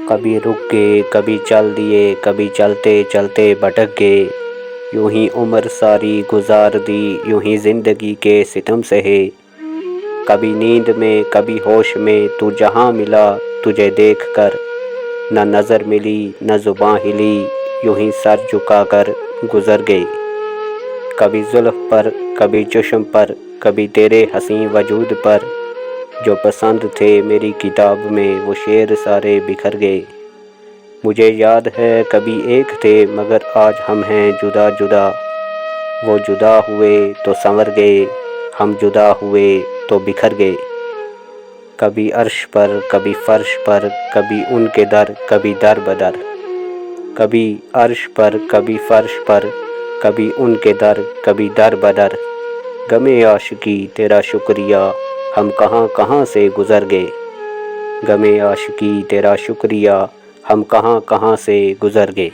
کبھی رک گئے، کبھی چل دیے، کبھی چلتے چلتے بھٹک گئے، یوں ہی عمر ساری گزار دی، یوں ہی زندگی کے ستم سہے۔ کبھی نیند میں، کبھی ہوش میں، تو جہاں ملا تجھے دیکھ کر، نہ نظر ملی نہ زباں ہلی، یوں ہی سر جھکا کر گزر گئے۔ کبھی زلف پر، کبھی چشم پر، کبھی تیرے حسین وجود پر، جو پسند تھے میری کتاب میں وہ شعر سارے بکھر گئے۔ مجھے یاد ہے کبھی ایک تھے مگر آج ہم ہیں جدا جدا، وہ جدا ہوئے تو سنور گئے، ہم جدا ہوئے تو بکھر گئے۔ کبھی عرش پر، کبھی فرش پر، کبھی ان کے در، کبھی در بدر، کبھی عرش پر، کبھی فرش پر، کبھی ان کے در، کبھی در بدر۔ غم عاشقی تیرا شکریہ، ہم کہاں کہاں سے گزر گئے۔ غم عاشقی تیرا شکریہ، ہم کہاں کہاں سے گزر گئے۔